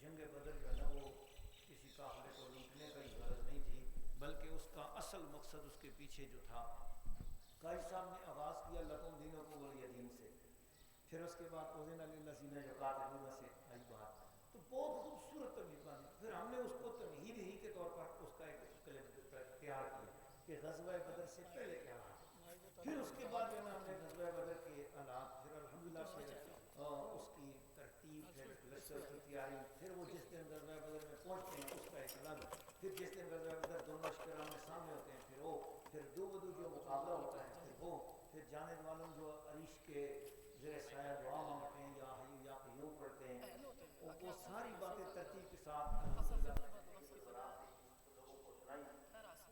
جنگ بدر جو ہے نا وہ کسی قافلے کو لوٹنے کا ہی غرض نہیں تھی، بلکہ اس کا اصل مقصد اس کے پیچھے جو تھا، قائد صاحب نے آغاز کیا لکم دینکم ولی دین سے، پھر اس کے بعد اذن للذین یقاتلون سے آئی بات، تو بہت خوبصورت تمہید بانی، پھر ہم نے اس کو تمہید ہی کے طور پر اس کا ایک کلپ تیار کیا کہ غزوہ بدر سے پہلے کیا رہا، پھر اس کے بعد جو ہے نا ہم نے غزوہ بدر کے حالات، پھر الحمدللہ پھر اس کی ترتیب، پھر لشکر کی تیاری، پھر وہ جس دن غزوہ بدر میں پہنچتے ہیں اس کا ایک الگ، پھر جس دن غزوہ بدر دونوں لشکر آمنے سامنے ہوتے ہیں پھر وہ، پھر دو بدو جو مقابلہ ہوتا ہے پھر وہ، پھر جانے والوں جو عریش کے زیر سایہ دعا مانگتے ہیں یا حی یا قیوم پڑھتے ہیں، وہ ساری باتیں ترتیب کے ساتھ الحمدللہ لوگوں کو سنائی،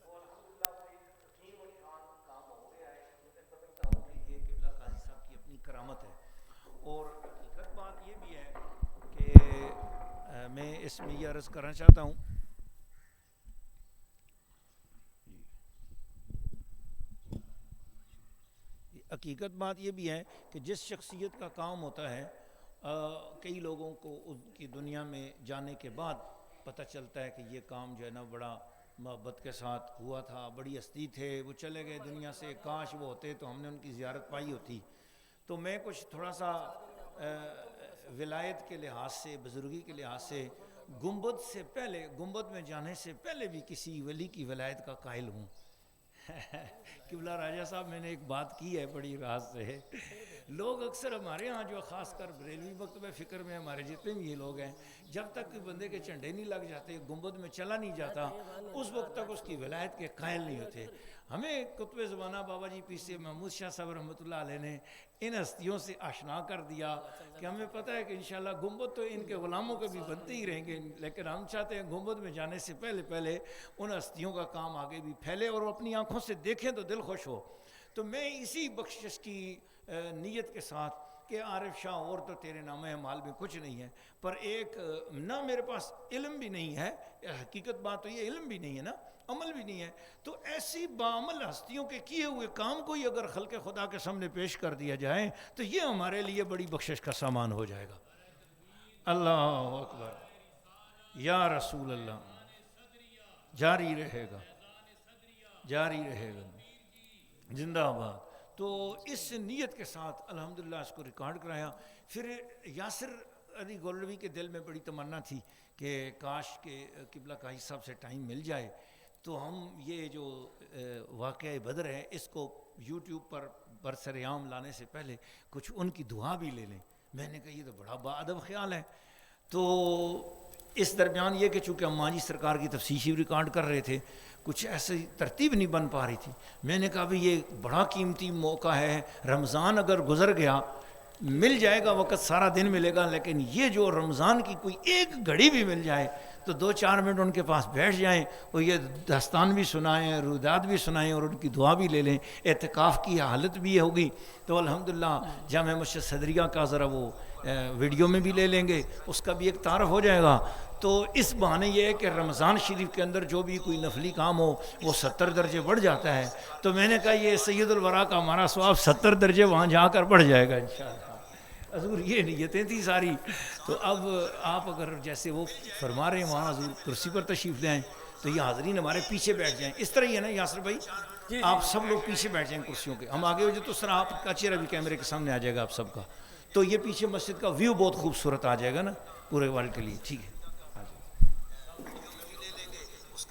تو الحمدللہ وہ ایک عظیم و شان کام ہو گیا ہے، مجھے سمجھتا ہوں کہ یہ قبلہ قاضی صاحب کی اپنی کرامت ہے، اور حقیقت بات یہ بھی ہے کہ میں اس میں یہ عرض کرنا چاہتا ہوں، حقیقت بات یہ بھی ہے کہ جس شخصیت کا کام ہوتا ہے کئی لوگوں کو ان کی دنیا میں جانے کے بعد پتہ چلتا ہے کہ یہ کام جو ہے نا بڑا محبت کے ساتھ ہوا تھا، بڑی ہستی تھے، وہ چلے گئے دنیا سے، کاش وہ ہوتے تو ہم نے ان کی زیارت پائی ہوتی، تو میں کچھ تھوڑا سا ولایت کے لحاظ سے، بزرگی کے لحاظ سے گنبد سے پہلے، گنبد میں جانے سے پہلے بھی کسی ولی کی ولایت کا قائل ہوں۔ قبلہ راجہ صاحب میں نے ایک بات کی ہے بڑی راز سے، لوگ اکثر ہمارے ہاں جو خاص کر بریلوی مکتبہ فکر میں ہمارے جتنے بھی یہ لوگ ہیں، جب تک کہ بندے کے جھنڈے نہیں لگ جاتے، گنبد میں چلا نہیں جاتا، اس وقت تک اس کی ولایت کے قائل نہیں ہوتے۔ ہمیں قطب زمانہ بابا جی پیر سے محمود شاہ صاحب رحمۃ اللہ علیہ نے ان ہستیوں سے آشنا کر دیا کہ ہمیں پتہ ہے کہ انشاءاللہ گنبد تو ان کے غلاموں کے بھی بنتے ہی رہیں گے، لیکن ہم چاہتے ہیں گنبد میں جانے سے پہلے ان ہستیوں کا کام آگے بھی پھیلے اور اپنی آنکھوں سے دیکھیں تو دل خوش ہو۔ تو میں اسی بخشش کی نیت کے ساتھ کہ عارف شاہ اور تو تیرے نام مال میں کچھ نہیں ہے، پر ایک نہ میرے پاس علم بھی نہیں ہے، حقیقت بات تو یہ علم بھی نہیں ہے نا، عمل بھی نہیں ہے، تو ایسی باعمل ہستیوں کے کیے ہوئے کام کو ہی اگر خلق خدا کے سامنے پیش کر دیا جائے تو یہ ہمارے لیے بڑی بخشش کا سامان ہو جائے گا۔ اللہ اکبر، یا رسول اللہ، جاری رہے گا، جاری رہے گا، زندہ آباد۔ تو اس نیت کے ساتھ الحمدللہ اس کو ریکارڈ کرایا۔ پھر یاسر علی گولوی کے دل میں بڑی تمنا تھی کہ کاش کہ قبلہ قاضی صاحب سے ٹائم مل جائے تو ہم یہ جو واقعہ بدر ہے اس کو یوٹیوب پر برسر عام لانے سے پہلے کچھ ان کی دعا بھی لے لیں۔ میں نے کہا یہ تو بڑا باادب خیال ہے۔ تو اس درمیان یہ کہ چونکہ ہم ماجی سرکار کی تفسیر شریف ریکارڈ کر رہے تھے، کچھ ایسی ترتیب نہیں بن پا رہی تھی، میں نے کہا بھی یہ بڑا قیمتی موقع ہے، رمضان اگر گزر گیا مل جائے گا وقت، سارا دن ملے گا، لیکن یہ جو رمضان کی کوئی ایک گھڑی بھی مل جائے تو 2-4 منٹ ان کے پاس بیٹھ جائیں اور یہ داستان بھی سنائیں، رودات بھی سنائیں اور ان کی دعا بھی لے لیں، اعتکاف کی حالت بھی ہوگی۔ تو الحمدللہ جامع مسجد صدریہ کا ذرا وہ ویڈیو میں بھی لے لیں گے، اس کا بھی ایک تعارف ہو جائے گا۔ تو اس بہانے یہ ہے کہ رمضان شریف کے اندر جو بھی کوئی نفلی کام ہو وہ 70 درجے بڑھ جاتا ہے، تو میں نے کہا یہ سید الورا کا ہمارا ثواب 70 درجے وہاں جا کر بڑھ جائے گا انشاءاللہ۔ حضور یہ نیتیں تھی ساری۔ تو اب آپ اگر جیسے وہ فرما رہے ہیں وہاں حضور کرسی پر تشریف لے آئیں، تو یہ حاضرین ہمارے پیچھے بیٹھ جائیں، اس طرح ہی ہے نا یاسر بھائی، آپ سب لوگ پیچھے بیٹھ جائیں کرسیوں کے، ہم آگے ہو جائے تو سر آپ کا چہرہ بھی کیمرے کے سامنے آ جائے گا آپ سب کا، تو یہ پیچھے مسجد کا ویو بہت خوبصورت آ جائے گا نا پورے ورلڈ کے لیے. ٹھیک ہے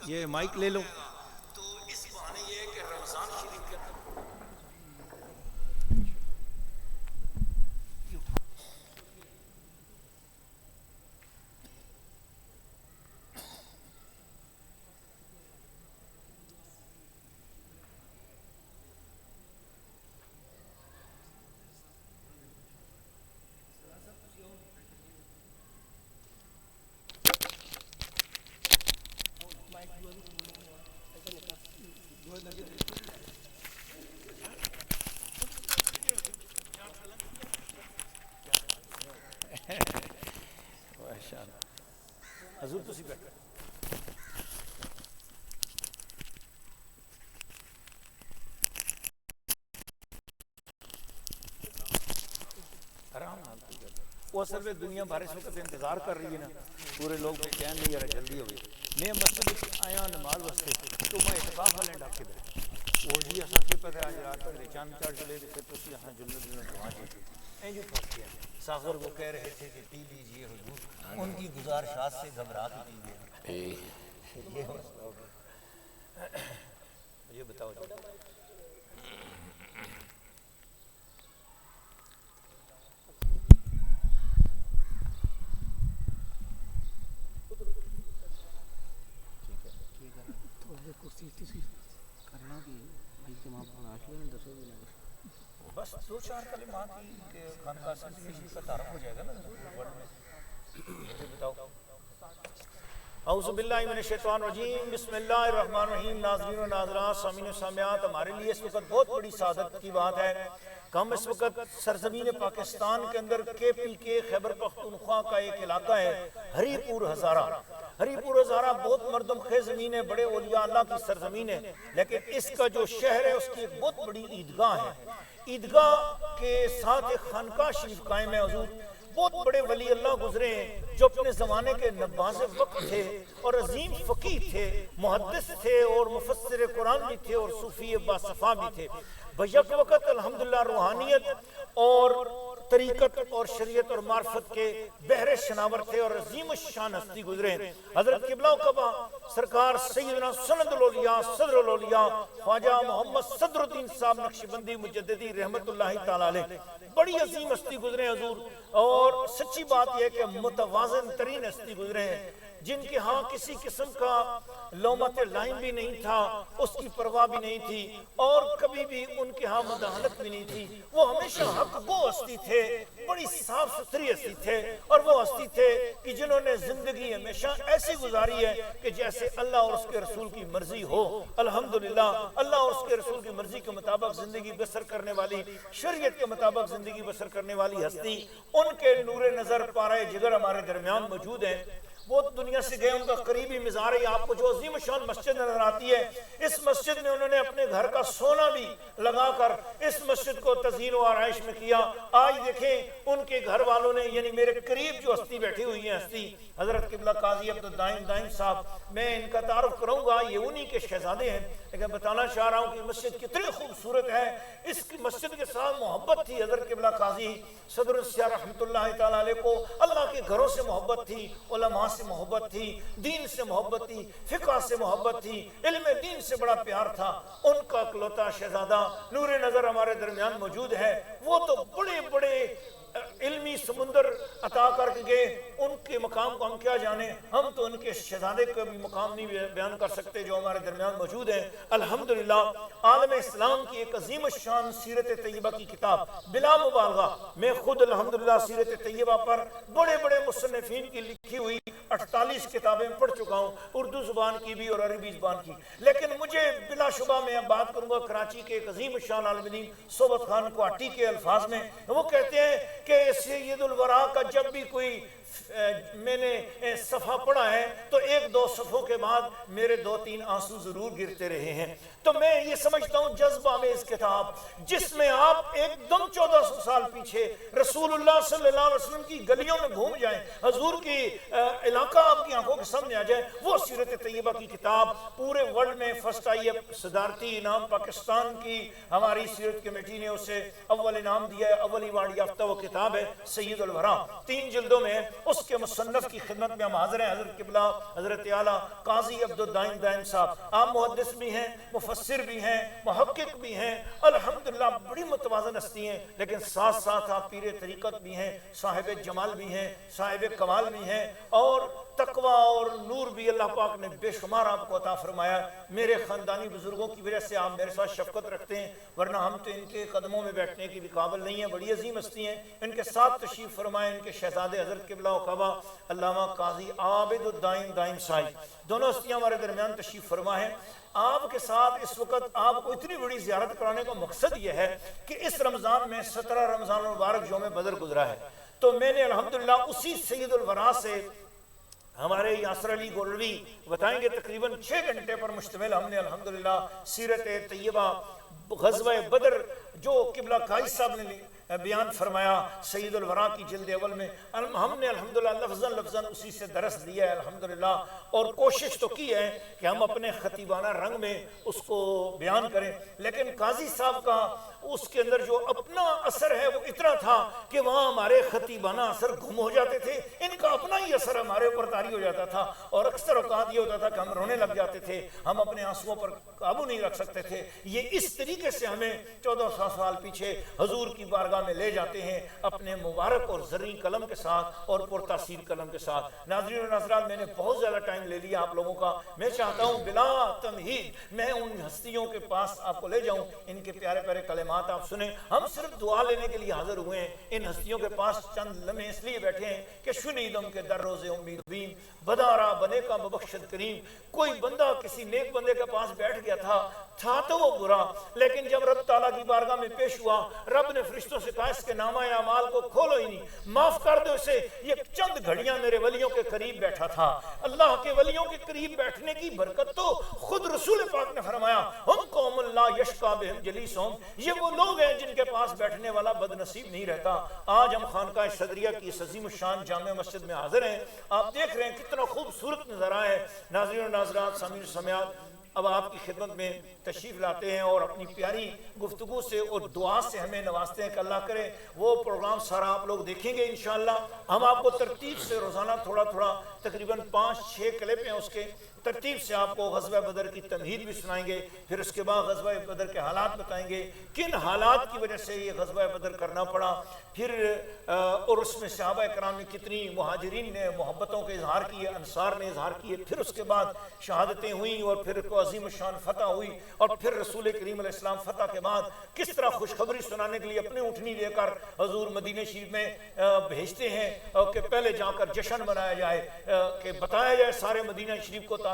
یہ مائک لے لو. تو اس بہانے یہ ہے کہ رمضان شریف کے حضور تسی بیٹھو. آرام وہ اصل میں دنیا بھر اس وقت انتظار کر رہی ہے نا، پورے لوگ بے چین نہیں یار جلدی ہوگی. میں مسجد آیا نماز واسطے تو میں اعتکاف والے ڈاکے دے وہ جی اساں کی پتہ آج رات تک چاند چڑھ چلے تھے تسی اساں جنت میں دعا کی این جو پھنس گیا. ساغر وہ کہہ رہے تھے کہ پی لیجیے حضور، ان کی گزارشات سے گھبرا کے پی گیا. یہ مسئلہ ہوگا. یہ بتاؤ جی. بس دو چار کلمات ہی خانقاہ سندھی کا تعارف ہو جائے گا نا. مجھے بتاؤ. اعوذ باللہ من الشیطان الرجیم، بسم اللہ الرحمن الرحیم. ناظرین و ناظرات، سامعین و سامعات، ہمارے لیے اس وقت بہت بڑی سعادت کی بات ہے کہ ہم اس وقت سرزمین پاکستان کے اندر KPK خیبر پختونخوا کا ایک علاقہ ہے ہری پور ہزارہ. ہری پور ہزارہ بہت مردم خیز زمین ہے، بڑے اولیاء اللہ کی سرزمین ہے، لیکن اس کا جو شہر ہے اس کی ایک بہت بڑی عیدگاہ ہے. عیدگاہ کے ساتھ ایک خانقاہ شریف قائم ہے. حضور بہت بڑے ولی اللہ گزرے ہیں جو اپنے زمانے کے نباز وقت تھے اور عظیم فقیہ تھے، محدث تھے اور مفسر قرآن بھی تھے اور صوفی باصفا بھی تھے. بیک وقت الحمدللہ روحانیت اور طریقت اور شریعت اور معرفت کے بحر شناور تھے اور عظیم الشان ہستی گزرے. حضرت قبلہ و قبا سرکار سیدنا سند الاولیاء صدر الاولیاء خواجہ محمد صدر الدین صاحب نقشبندی مجددی رحمت اللہ تعالی علیہ بڑی عظیم ہستی گزرے حضور. اور سچی بات یہ کہ متوازن ترین ہستی گزرے ہیں جن کے ہاں کسی قسم کا لومت لائم بھی نہیں تھا، اس کی پرواہ بھی نہیں تھی اور کبھی بھی ان کے ہاں مداحنت بھی نہیں تھی. وہ ہمیشہ حق گو ہستی تھے، بڑی صاف ستھری ہستی تھے اور وہ ہستی تھے کہ جنہوں نے زندگی ہمیشہ ایسی گزاری ہے کہ جیسے اللہ اور اس کے رسول کی مرضی ہو. الحمدللہ اللہ اور اس کے رسول کی مرضی کے مطابق زندگی بسر کرنے والی، شریعت کے مطابق زندگی بسر کرنے والی ہستی، ان کے نور نظر پارے جگر ہمارے درمیان موجود ہیں. وہ دنیا سے گئے، ان کا قریبی مزار ہے آپ کو جو عظیم شان مسجد نظر آتی ہے. اس مسجد میں انہوں نے اپنے گھر کا سونا بھی لگا کر اس مسجد کو تزئین و آرائش میں کیا. آج دیکھیں ان کے گھر والوں نے، یعنی میرے قریب جو ہستی بیٹھی ہوئی ہیں ہستی حضرت قبلہ قاضی عبدالدائم دائم صاحب، میں ان کا تعارف کروں گا، یہ انہی کے شہزادے ہیں. لیکن بتانا چاہ رہا ہوں کہ مسجد کتنی خوبصورت ہے. اس مسجد کے ساتھ محبت تھی حضرت قبلہ قاضی صدر السیاہ رحمت اللہ تعالیٰ علیہ کو. اللہ کے گھروں سے محبت تھی، علماء سے محبت تھی، دین سے محبت تھی، فقہ سے محبت تھی، علم دین سے بڑا پیار تھا. ان کا اکلوتا شہزادہ نور نظر ہمارے درمیان موجود ہے. وہ تو بڑے بڑے علمی سمندر عطا کر کے گئے، ان کے مقام کو ہم کیا جانے. ہم تو ان کے شہزادے کا بھی مقام نہیں بیان کر سکتے جو ہمارے درمیان موجود ہیں. الحمدللہ عالم اسلام کی ایک عظیم الشان سیرت طیبہ کی کتاب بلا مبالغہ، میں خود الحمدللہ سیرت طیبہ پر بڑے بڑے مصنفین کی لکھی ہوئی 48 کتابیں پڑھ چکا ہوں، اردو زبان کی بھی اور عربی زبان کی. لیکن مجھے بلا شبہ میں اب بات کروں گا کراچی کے ایک عظیم الشان عالم دین صحبت خان کوہاٹی کے الفاظ میں. وہ کہتے ہیں کہ سید الورا کا جب بھی کوئی میں نے صفحہ پڑھا ہے تو ایک دو صفحوں کے بعد میرے 2-3 آنسو ضرور گرتے رہے ہیں. تو میں یہ سمجھتا ہوں جذبہ میں اس کتاب جس میں آپ ایک دم 1400 سال پیچھے رسول اللہ صلی اللہ علیہ وسلم کی گلیوں میں گھوم جائیں, حضور کی علاقہ آپ کی آنکھوں کے سامنے آ جائے, وہ سیرت طیبہ کی کتاب پورے ورلڈ میں فرسٹ آئی ہے. صدارتی انعام پاکستان کی ہماری سیرت کمیٹی نے اسے اول انعام دیا ہے, اول ایوارڈ یافتہ وہ کتاب ہے سید الورا, 3 جلدوں میں. اس کے مصنف کی خدمت میں ہم حاضر ہیں حضرت قبلہ حضرت اعلیٰ قاضی عبدالدائم دائم صاحب. آپ محدث بھی ہیں, مفسر بھی ہیں, محقق بھی ہیں, الحمدللہ بڑی متوازن ہستی ہیں, لیکن ساتھ ساتھ آپ پیر طریقت بھی ہیں, صاحب جمال بھی ہیں, صاحب کمال بھی ہیں, اور تقوی اور نور بھی اللہ پاک نے بے شمار آپ کو عطا فرمایا. میرے خاندانی بزرگوں کی وجہ سے آپ میرے ساتھ شفقت رکھتے ہیں, ورنہ ہم تو ان کے قدموں میں بیٹھنے کی بھی قابل نہیں ہیں. بڑی عظیم ہستی ہیں, ان کے ساتھ تشریف فرمائیں ان کے شہزادے حضرت قبلہ و قبا علامہ قاضی عابد الدائم دائم صاحب. دونوں ہستیاں ہمارے درمیان تشریف فرما ہیں. آپ کے ساتھ اس وقت آپ کو اتنی بڑی زیارت کرانے کا مقصد یہ ہے کہ اس رمضان میں 17 رمضان المبارک یوم بدر گزرا ہے, تو میں نے الحمدللہ اسی سید الورا سے ہمارے یاسر علی گولوی بتائیں گے تقریباً 6 گھنٹے پر مشتمل ہم نے الحمدللہ سیرت طیبہ غزوہ بدر جو قبلہ قائد صاحب نے بیان فرمایا سید الورا کی جلد اول میں, ہم نے الحمدللہ لفظاً اسی سے درس دیا ہے الحمدللہ, اور کوشش تو کی ہے کہ ہم اپنے خطیبانہ رنگ میں اس کو بیان کریں. لیکن قاضی صاحب کا اس کے اندر جو اپنا اثر ہے وہ اتنا تھا کہ وہاں ہمارے خطیبانہ اثر گم ہو جاتے تھے, ان کا اپنا ہی اثر ہمارے اوپر طاری ہو جاتا تھا, اور اکثر اوقات یہ ہوتا تھا کہ ہم رونے لگ جاتے تھے, ہم اپنے آنسوؤں پر قابو نہیں رکھ سکتے تھے. یہ اس طریقے سے ہمیں 1400 سال پیچھے حضور کی بارگاہ میں لے جاتے ہیں اپنے مبارک اور زرعی قلم کے ساتھ اور پرتاثیر قلم کے ساتھ. ناظرین و ناظرات, میں نے بہت زیادہ ٹائم لے لیا آپ لوگوں کا. میں چاہتا ہوں بلا تمہید میں ان ہستیوں کے پاس آپ کو لے جاؤں, ان کے پیارے پیارے کلمات آپ سنیں. ہم صرف دعا لینے کے لیے حاضر ہوئے ہیں, ان ہستیوں کے پاس چند لمحے اس لیے بیٹھے ہیں کہ شنیدم کے در روز امید بین بدارا بنے کا مبخشد کریم. کوئی بندہ کسی نیک بندے کے پاس بیٹھ گیا تھا تو وہ برا, لیکن جب رب تعالیٰ کی بارگاہ میں پیش ہوا, رب نے فرشتوں سے کہا اس کے نامہ اعمال کو کھولو ہی نہیں, معاف کر دو اسے. یہ چند گھڑیاں میرے ولیوں کے قریب بیٹھا تھا. اللہ کے ولیوں کے قریب بیٹھنے کی برکت تو خود رسول پاک نے فرمایا ہم قوم اللہ یشقا بہم جلیسہم, یہ وہ لوگ ہیں جن کے پاس بیٹھنے والا بد نصیب نہیں رہتا. آج ہم خانقاہ صدریہ کی اس عظیم الشان جامع مسجد میں حاضر ہیں. آپ دیکھ رہے ہیں کتنا خوبصورت نظارہ ہے. ناظرین و ناظرات, سامعین و سامعات, اب آپ کی خدمت میں تشریف لاتے ہیں اور اپنی پیاری گفتگو سے اور دعا سے ہمیں نوازتے ہیں کہ اللہ کرے وہ پروگرام سارا آپ لوگ دیکھیں گے انشاءاللہ. ہم آپ کو ترتیب سے روزانہ تھوڑا تقریباً 5-6 کلپ ہیں اس کے, ترتیب سے آپ کو غزوہ بدر کی تمہید بھی سنائیں گے, پھر اس کے بعد غزوہ بدر کے حالات بتائیں گے, کن حالات کی وجہ سے یہ غزوہ بدر کرنا پڑا, پھر اور اس میں صحابہ کرام نے کتنی مہاجرین نے محبتوں کے اظہار کیے, انصار نے اظہار کیے, پھر اس کے بعد شہادتیں ہوئیں اور پھر کو عظیم الشان فتح ہوئی, اور پھر رسول کریم علیہ السلام فتح کے بعد کس طرح خوشخبری سنانے کے لیے اپنے اونٹنی لے کر حضور مدینہ شریف میں بھیجتے ہیں کہ پہلے جا کر جشن منایا جائے, کہ بتایا جائے سارے مدینہ شریف کو, تاکہ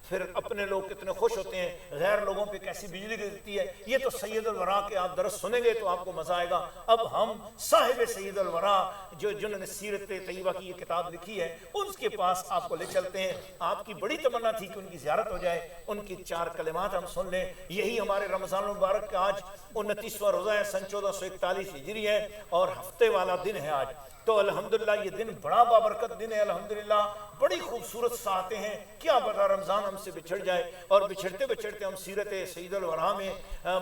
پھر اپنے لوگ کتنے خوش ہوتے ہیں, غیر لوگوں پہ کیسی بجلی گرتی ہے. یہ تو سید الورا کے آپ درس سنیں گے تو آپ کو مزہ آئے گا. اب ہم صاحب سید الورا جنہوں نے سیرت طیبہ کی یہ کتاب لکھی ہے ان کے پاس آپ کو لے چلتے ہیں. آپ کی بڑی تمنا تھی کہ ان کی زیارت ہو جائے, ان کی 4 کلمات ہم سن لیں. یہی ہمارے رمضان المبارک کا آج 29واں روزہ ہے, سن 1441 ہجری ہے, اور ہفتے والا دن ہے آج. تو الحمدللہ یہ دن بڑا بابرکت دن ہے. الحمدللہ بڑی خوبصورت ساعتیں ہیں. کیا پتہ رمضان ہم سے بچھڑ جائے, اور بچھڑتے بچھڑتے ہم سیرت سید الورا میں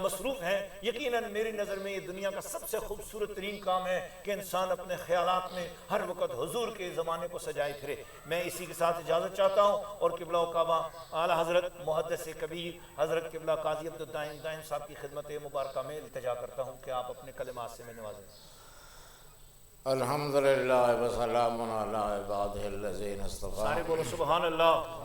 مصروف ہیں. یقیناً میری نظر میں یہ دنیا کا سب سے خوبصورت ترین کام ہے کہ انسان اپنے خیالات میں ہر وقت حضور کے زمانے کو سجائے پھرے. میں اسی کے ساتھ اجازت چاہتا ہوں, اور قبلہ و کعبہ اعلیٰ حضرت محدث کبیر حضرت قبلہ قاضی عبدالدائم دائم صاحب کی خدمت مبارکہ میں التجا کرتا ہوں کہ آپ اپنے کلمات سے میں نوازیں. الحمدللہ وسلام علی عبادہ الذین اصطفیٰ. سارے بولو سبحان اللہ.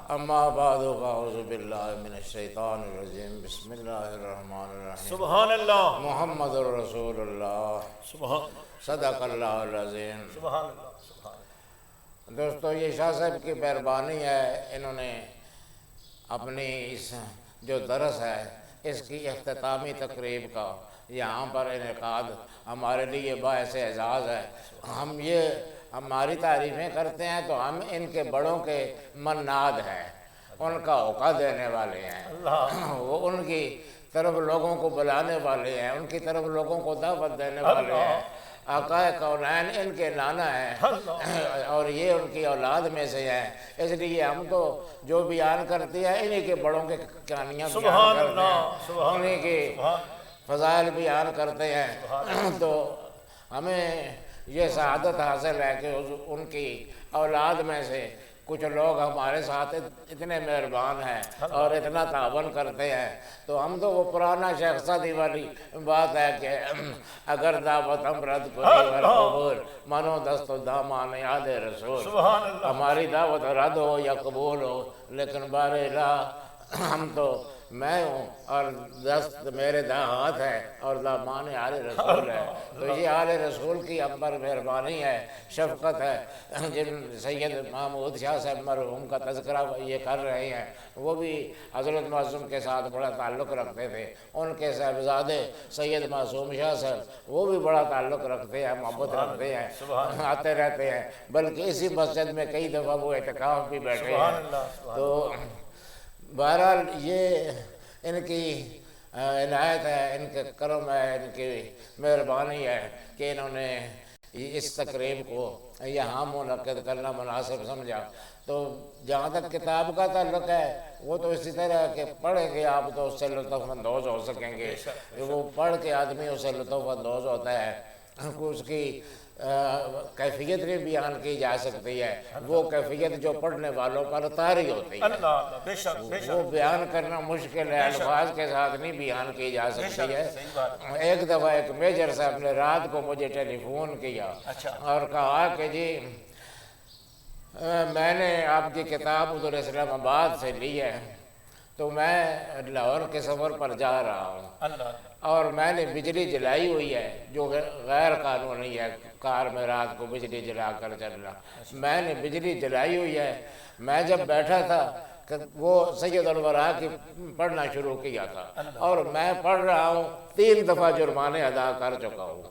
اما بعد فاعوذ باللہ من الشیطان الرجیم. بسم اللہ الرحمن الرحیم. سبحان اللہ. محمد رسول اللہ. سبحان صدق اللہ العظیم. سبحان اللہ. سبحان اللہ. دوستو, یہ شاہ صاحب کی مہربانی ہے, انہوں نے اپنی اس جو درس ہے اس کی اختتامی تقریب کا یہاں پر انعقاد ہمارے لیے باعث اعزاز ہے۔ ہم یہ ہماری تعریفیں کرتے ہیں تو ہم ان کے بڑوں کے مناد ہیں، ان کا ہوقہ دینے والے ہیں، وہ ان کی طرف لوگوں کو بلانے والے ہیں، ان کی طرف لوگوں کو دعوت دینے والے ہیں۔ آقا کونین ان کے نانا ہیں اور یہ ان کی اولاد میں سے ہیں، اس لیے ہم تو جو بیان کرتے ہیں انہی کے بڑوں کے کہانیاں بیان کرتے ہیں، انہی کے فضائل بیان کرتے ہیں۔ تو ہمیں یہ سعادت حاصل ہے کہ ان کی اولاد میں سے کچھ لوگ ہمارے ساتھ اتنے مہربان ہیں اور اتنا تعاون کرتے ہیں۔ تو ہم تو وہ پرانا شیخ سعدی والی بات ہے کہ اگر دعوت ہم رد کوئی قبول منو دست و دامان یاد رسول، ہماری دعوت رد ہو یا قبول ہو لیکن بار الہ ہم تو میں ہوں اور دست میرے ہاتھ ہے اور دامان آل رسول ہے۔ تو یہ آل رسول کی ہم پر مہربانی ہے، شفقت ہے۔ جن سید محمود شاہ صاحب مرحوم کا تذکرہ یہ کر رہے ہیں، وہ بھی حضرت معصوم کے ساتھ بڑا تعلق رکھتے تھے، ان کے صاحبزادے سید معصوم شاہ صاحب وہ بھی بڑا تعلق رکھتے ہیں، محبت رکھتے ہیں، آتے رہتے ہیں، بلکہ اسی مسجد میں کئی دفعہ وہ اعتکاف بھی بیٹھے ہیں۔ تو بہرحال یہ ان کی عنایت ہے، ان کے کرم ہے، ان کی مہربانی ہے کہ انہوں نے اس تقریب کو یہاں منعقد کرنا مناسب سمجھا۔ تو جہاں تک کتاب کا تعلق ہے وہ تو اسی طرح کہ پڑھیں گے آپ تو اس سے لطف اندوز ہو سکیں گے، وہ پڑھ کے آدمی اس سے لطف اندوز ہوتا ہے، اس کی کیفیت نہیں بیان کی جا سکتی ہے، وہ کیفیت جو پڑھنے والوں پر طاری ہوتی ہے، وہ بیان کرنا مشکل ہے، الفاظ کے ساتھ نہیں بیان کی جا سکتی ہے۔ ایک دفعہ ایک میجر صاحب نے رات کو مجھے ٹیلی فون کیا اور کہا کہ جی میں نے آپ کی کتاب ادھر اسلام آباد سے لی ہے، تو میں لاہور کے سفر پر جا رہا ہوں اور میں نے بجلی جلائی ہوئی ہے جو غیر قانونی ہے، کار میں رات کو بجلی جلا کر چلنا، میں نے بجلی جلائی ہوئی ہے۔ میں جب بیٹھا تھا کہ وہ سید الورا کی پڑھنا شروع کیا تھا اور میں پڑھ رہا ہوں، 3 دفعہ جرمانے ادا کر چکا ہوں،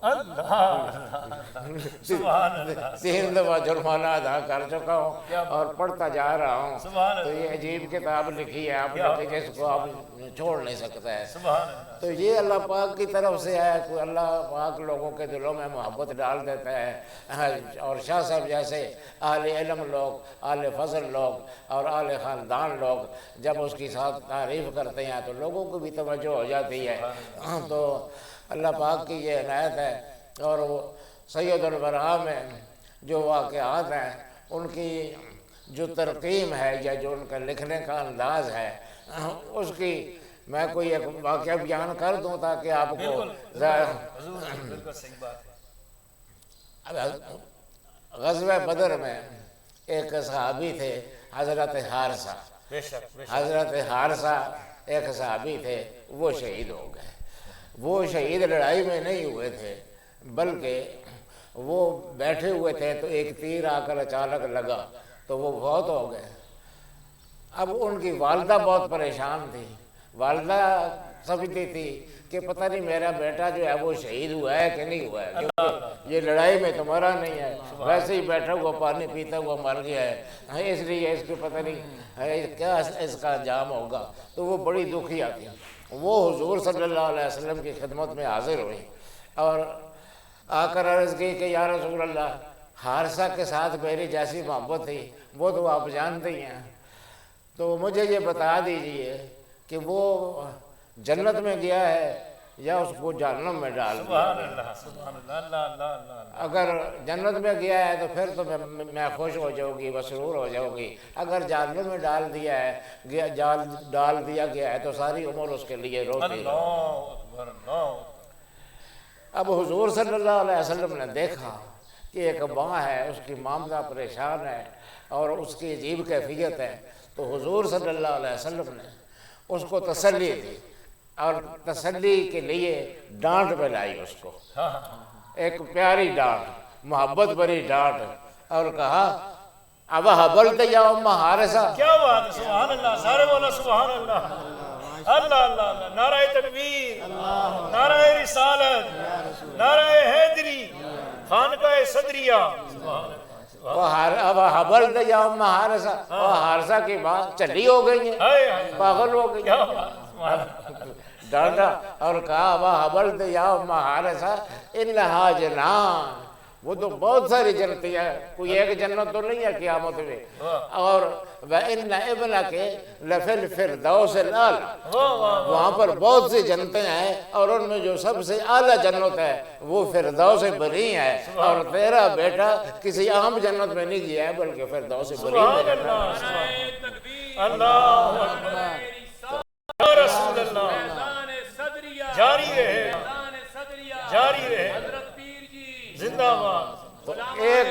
3 دفعہ جرمانہ ادا کر چکا ہوں اور پڑھتا جا رہا ہوں۔ تو یہ عجیب کتاب لکھی ہے آپ نے جس کو آپ چھوڑ نہیں سکتا ہے۔ تو یہ اللہ پاک کی طرف سے ہے، کوئی اللہ پاک لوگوں کے دلوں میں محبت ڈال دیتا ہے، اور شاہ صاحب جیسے اہل علم لوگ، اہل فضل لوگ اور اہل خاندان لوگ جب اس کی ساتھ تعریف کرتے ہیں تو لوگوں کو بھی توجہ ہو جاتی ہے۔ تو اللہ پاک کی یہ عنایت ہے۔ اور وہ سید الورا میں جو واقعات ہیں ان کی جو ترقیم ہے یا جو ان کا لکھنے کا انداز ہے، اس کی میں کوئی ایک واقعہ بیان کر دوں تاکہ آپ کو غزوہ بدر میں ایک صحابی تھے حضرت حارثہ، حضرت حارثہ ایک صحابی تھے، وہ شہید ہو گئے۔ وہ شہید لڑائی میں نہیں ہوئے تھے بلکہ وہ بیٹھے ہوئے تھے تو ایک تیر آ کر اچانک لگا تو وہ فوت ہو گئے۔ اب ان کی والدہ بہت پریشان تھی، والدہ سمجھتی تھی کہ پتہ نہیں میرا بیٹا جو ہے وہ شہید ہوا ہے کہ نہیں ہوا ہے، کیونکہ یہ لڑائی میں تو مرا نہیں ہے، ویسے ہی بیٹھا ہوا پانی پیتا ہوا مر گیا ہے، اس لیے اس کو پتہ نہیں کیا اس کا انجام ہوگا۔ تو وہ بڑی دکھیا تھی، وہ حضور صلی اللہ علیہ وسلم کی خدمت میں حاضر ہوئی اور آ کر عرض کی کہ یا رسول اللہ، حارثہ کے ساتھ میری جیسی محبت تھی وہ تو آپ جانتے ہی ہیں، تو مجھے یہ بتا دیجئے کہ وہ جنت میں گیا ہے یا اس کو جہنم میں ڈال دیا۔ اگر جنت میں گیا ہے تو پھر تو میں خوش ہو جاؤں گی، مسرور ہو جاؤں گی، اگر جہنم میں ڈال دیا گیا ہے تو ساری عمر اس کے لیے روتی رہو۔ اب حضور صلی اللہ علیہ وسلم نے دیکھا کہ ایک ماں ہے، اس کی مامدہ پریشان ہے اور اس کی عجیب کیفیت ہے، تو حضور صلی اللہ علیہ وسلم نے اس کو تسلی دی اور تسلی کے لیے ڈانٹ پلائی اس کو، ایک پیاری ڈانٹ، محبت بھری ڈانٹ، اور کہا اب حبلت یا ام حارثہ، کیا بات ہے، سبحان اللہ، سارے بولا سبحان اللہ۔ اللہ اللہ اللہ، نعرہ تکبیر، نعرہ رسالت، نعرہ حیدری، خانقاہ صدریہ، وہ حبل یوم حارثہ، وہ حارثہ کی بات چلی ہو گئی ہے، پاگل ہو گئی، کیا بات، ڈانٹا اور کہا وہ حبل یوم حارثہ انہا جنان، وہ تو بہت ساری جنتیں ہیں، کوئی ایک جنت تو نہیں ہے قیامت میں، اور وَإِنَّ ابْنَكَ لَفِي الْفِرْدَوْسِ الْأَعْلَىٰ، وہاں پر بہت سی جنتیں ہیں اور ان میں جو سب سے اعلیٰ جنت ہے وہ فردوس بری ہے، اور تیرا بیٹا کسی عام جنت میں نہیں گیا ہے بلکہ فردوس بری میں۔ اللہ اکبر، یا رسول اللہ، جاری رہے، جاری رہے، زندہ باد، تو ایک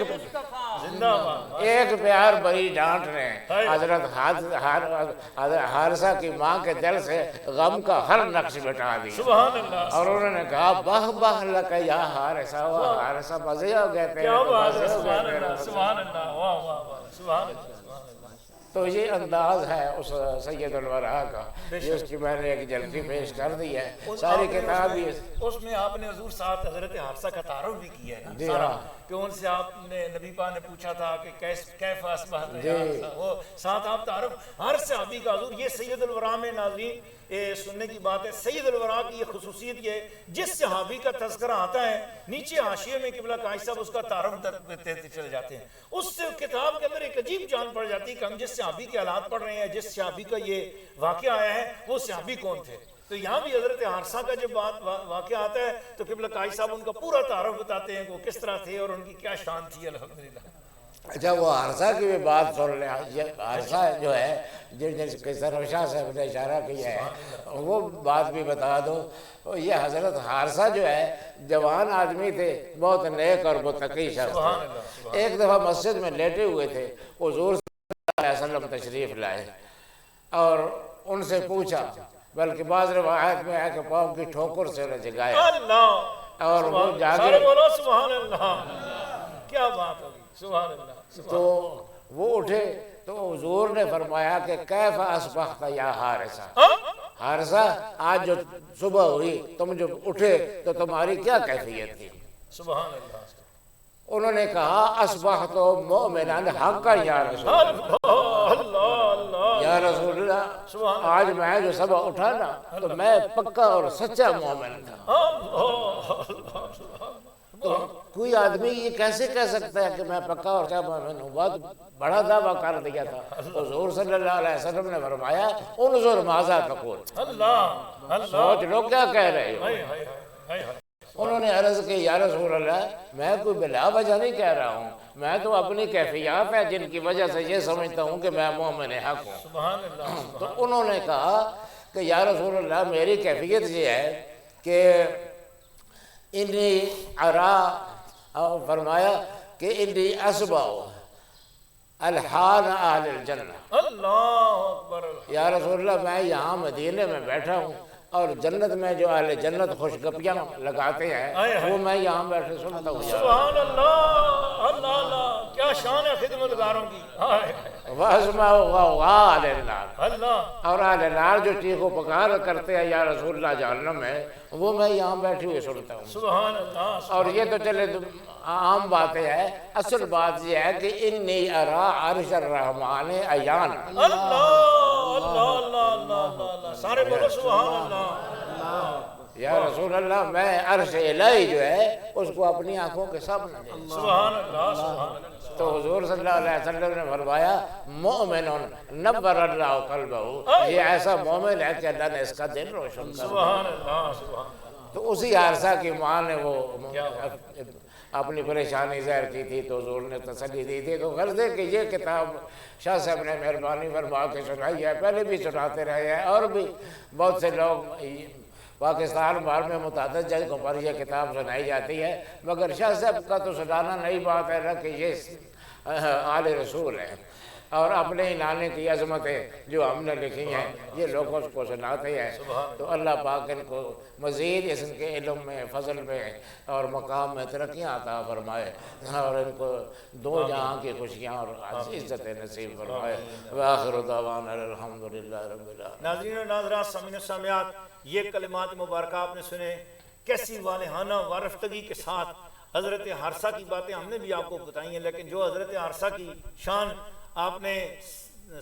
زندہ باد، ایک پیار بری ڈانٹ رہے ہیں، حضرت حارثہ کی ماں کے دل سے غم کا ہر نقش مٹا دیا، سبحان اللہ، اور انہوں نے کہا بہ بہ لک یا حارثہ، وہ حارثہ مزے ہو گئے تھے، کیا بات ہے، سبحان اللہ، سبحان اللہ، واہ واہ واہ، سبحان اللہ۔ تو یہ انداز ہے اس سید الورا کا، جس کی میں نے ایک جھلکی پیش کر دی ہے، ساری کتاب ہی اس میں آپ نے حضور ساتھ حضرت حفصہ کا تعارف بھی کیا ہے جی سارا، ہاں، کہ ان سے آپ نے نبی پاک نے پوچھا تھا کہ کیف اصبحت یا حفصہ، وہ ساتھ آپ تعارف ہر صحابی کا، حضور یہ سید الورا میں ناظرین سننے کی بات ہے، سید الورا کی یہ خصوصیت یہ ہے، جس صحابی کا تذکرہ آتا ہے نیچے حاشیے میں قبلہ قائد صاحب اس کا تعارف دیتے چلے جاتے ہیں، اس سے کتاب کے اندر ایک عجیب جان پڑ جاتی ہے کہ ہم جس صحابی کے حالات پڑھ رہے ہیں، جس صحابی کا یہ واقعہ آیا ہے وہ صحابی کون تھے، تو یہاں بھی حضرت حارثہ کا جب واقعہ آتا ہے تو قبلہ قائد صاحب ان کا پورا تعارف بتاتے ہیں کہ وہ کس طرح تھے اور ان کی کیا شان تھی، الحمدللہ۔ اچھا وہ حارثہ کی بھی بات سن لیں، یہ حارثہ جو ہے جس کے سروشاہ صاحب نے اشارہ کیا ہے وہ بات بھی بتا دو، یہ حضرت حارثہ جو ہے جوان آدمی تھے، بہت نیک اور متقی شخص تھے، ایک دفعہ مسجد میں لیٹے ہوئے تھے، حضور صلی اللہ علیہ وسلم تشریف لائے اور ان سے پوچھا، بلکہ بعض روایت میں ہے کہ پاؤں کی ٹھوکر سے انہیں جگایا، اللہ، اور وہ جاگے، سارے بولو سبحان اللہ، کیا بات ہوگی، سبحان اللہ۔ تو وہ اٹھے تو حضور نے فرمایا کہ کیف اصبحت یا حارثہ، حارثہ آج جو صبح ہوئی تم جو اٹھے تو تمہاری کیا کیفیت تھی؟ سبحان اللہ، انہوں نے کہا اصبحت مؤمنا حقا یا رسول اللہ، اللہ، یا رسول اللہ آج میں جو صبح اٹھا نا تو میں پکا اور سچا مومن تھا۔ تو کوئی آدمی یہ کیسے کہہ سکتا ہے کہ میں پکا اور سچا مومن ہوں؟ بہت بڑا دعویٰ کر دیا تھا۔ حضور صلی اللہ علیہ وسلم نے فرمایا انظر ماذا تقول، اللہ، سوچ لو کیا کہہ رہے ہو۔ انہوں نے عرض کی یا رسول اللہ میں کوئی بلا وجہ نہیں کہہ رہا ہوں، میں تو اپنی کیفیات ہے جن کی وجہ سے یہ سمجھتا ہوں کہ میں مومن حق ہوں۔ سبحان اللہ، تو انہوں نے کہا کہ یا رسول اللہ میری کیفیت یہ ہے کہ انی ارا، فرمایا کہ انی اسبع الحان اہل الجنہ، اللہ اکبر، یا رسول اللہ میں یہاں مدینے میں بیٹھا ہوں اور جنت میں جو اہل جنت خوشگپیاں لگاتے ہیں وہ میں یہاں بیٹھے سنتا ہوں۔ سبحان اللہ، اللہ اللہ، کیا شان ہے خدمتگاروں کی، وَأَسْمَعُ غَوْغَاءَ أَهْلِ النَّارِ، اللہ، اور اہل نار جو چیخ و پکار کرتے ہیں یا رسول اللہ جہنم میں، وہ میں یہاں بیٹھی ہوئے سنتا ہوں۔ سبحان اللہ، اور یہ تو چلے عام باتیں ہیں، اصل بات یہ ہے کہ انی ارا عرش الرحمن عیان، اللہ اللہ اللہ اللہ اللہ، سارے بولو سبحان اللہ، یا رسول اللہ میں عرش الہی جو ہے اس کو اپنی آنکھوں کے سامنے دیکھتا ہوں۔ سبحان اللہ، سبحان اللہ، تو حضور صلی اللہ علیہ وسلم نے فرمایا مؤمن نبر اللہ قلبہ، یہ ایسا مومن ہے کہ اللہ نے اس کا دل روشن کر دیا۔ سبحان اللہ، سبحان اللہ، تو اسی حارثہ کی ماں نے وہ اپنی پریشانی ظاہر کی تھی تو حضور نے تسلی دی تھی۔ تو غرض ہے کہ یہ کتاب شاہ صاحب نے مہربانی فرما کے سنائی ہے، پہلے بھی سناتے رہے ہیں اور بھی بہت سے لوگ پاکستان بھر میں متعدد جگہوں پر یہ کتاب سنائی جاتی ہے، مگر شاہ صاحب کا تو سنانا نئی بات ہے نا کہ یہ آل رسول ہے۔ اور اپنے ہی نانے کی عظمتیں جو ہم نے لکھی ہیں یہ لوگوں کو سناتے ہیں۔ تو اللہ پاک ان کو مزید اس کے علم میں، فضل میں اور مقام میں ترقیاں عطا فرمائے اور ان کو دو جہاں کی خوشیاں اور عزت نصیب فرمائے۔ وآخر دعوانا الحمدللہ رب العالمین۔ ناظرین و ناظرات، سامعین و سامعات، یہ کلمات مبارکہ آپ نے سنے، کیسی والہانہ وارفتگی کے ساتھ حضرت حارثہ کی باتیں ہم نے بھی آپ کو بتائی ہیں، لیکن جو حضرت حارثہ کی شان آپ نے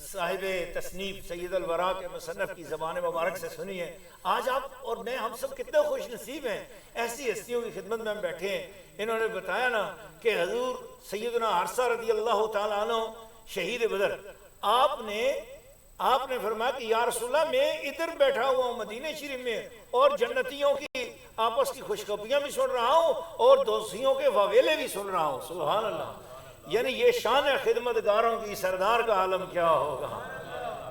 صاحب تصنیف سید الورا کے مصنف کی زبان مبارک سے سنی ہے، آج آپ اور میں ہم سب کتنے خوش نصیب ہیں، ایسی ہستیوں کی خدمت میں ہم بیٹھے ہیں۔ انہوں نے بتایا نا کہ حضور سیدنا حارثہ رضی اللہ تعالیٰ عنہ شہید بدر، آپ نے فرمایا کہ یا رسول اللہ میں ادھر بیٹھا ہوا ہوں مدینہ شریف میں اور جنتیوں کی آپس کی خوشخبریاں بھی سن رہا ہوں اور دوستیوں کے واویلے بھی سن رہا ہوں۔ سبحان اللہ، یعنی یہ شان خدمتگاروں کی، سردار کا عالم کیا ہوگا۔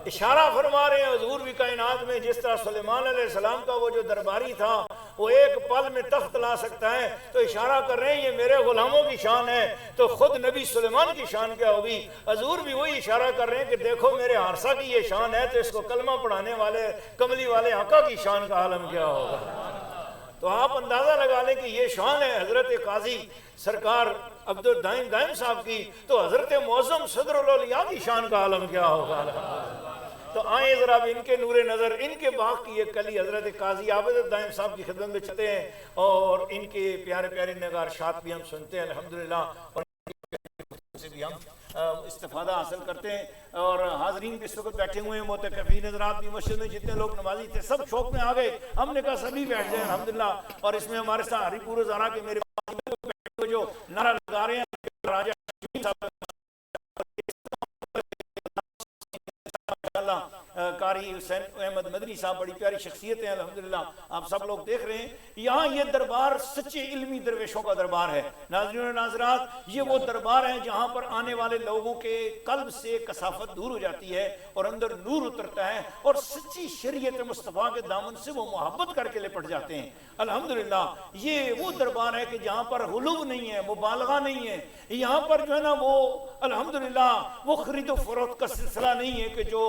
اشارہ فرما رہے ہیں حضور بھی کائنات میں جس طرح سلیمان علیہ السلام کا وہ جو درباری تھا وہ ایک پل میں تخت لا سکتا ہے، تو اشارہ کر رہے ہیں یہ میرے غلاموں کی شان ہے، تو خود نبی سلیمان کی شان کیا ہوگی۔ حضور بھی وہی اشارہ کر رہے ہیں کہ دیکھو میرے حارثہ کی یہ شان ہے، تو اس کو کلمہ پڑھانے والے کملی والے آقا کی شان کا عالم کیا ہوگا۔ تو آپ اندازہ لگا لیں کہ یہ شان ہے حضرت قاضی سرکار عبد الدائم دائم صاحب کی، تو حضرت معظم صدر الاولیاء کی شان کا عالم کیا ہوگا۔ تو آئیں ذرا اب ان کے نور نظر، ان کے باغ کی ایک کلی حضرت قاضی عابد الدائم صاحب کی خدمت میں چلتے ہیں اور ان کے پیارے پیارے نگار شاد بھی ہم سنتے ہیں الحمدللہ، اور سے بھی ہم استفادہ حاصل کرتے ہیں۔ اور حاضرین بھی اس وقت بیٹھے ہوئے ہیں، معتکفین حضرات بھی مسجد میں جتنے لوگ نمازی تھے سب شوق میں آ گئے، ہم نے کہا سبھی بیٹھ جائیں الحمدللہ۔ اور اس میں ہمارے ساتھ ہری پور زارا کے میرے جو نعرہ لگا رہے ہیں راجہ قاری حسین احمد مدنی صاحب، بڑی پیاری شخصیت ہیں الحمدللہ، آپ سب لوگ دیکھ رہے ہیں۔ یہاں یہ دربار سچے علمی درویشوں کا دربار ہے۔ ناظرین و ناظرات، یہ وہ دربار ہے جہاں پر آنے والے لوگوں کے قلب سے کثافت دور ہو جاتی ہے اور اندر نور اترتا ہے اور سچی شریعت مصطفیٰ کے دامن سے وہ محبت کر کے لپٹ جاتے ہیں الحمدللہ۔ یہ وہ دربار ہے کہ جہاں پر غلو نہیں ہے، مبالغہ نہیں ہے، یہاں پر جو ہے نا وہ الحمدللہ وہ خرید و فروخت کا سلسلہ نہیں ہے کہ جو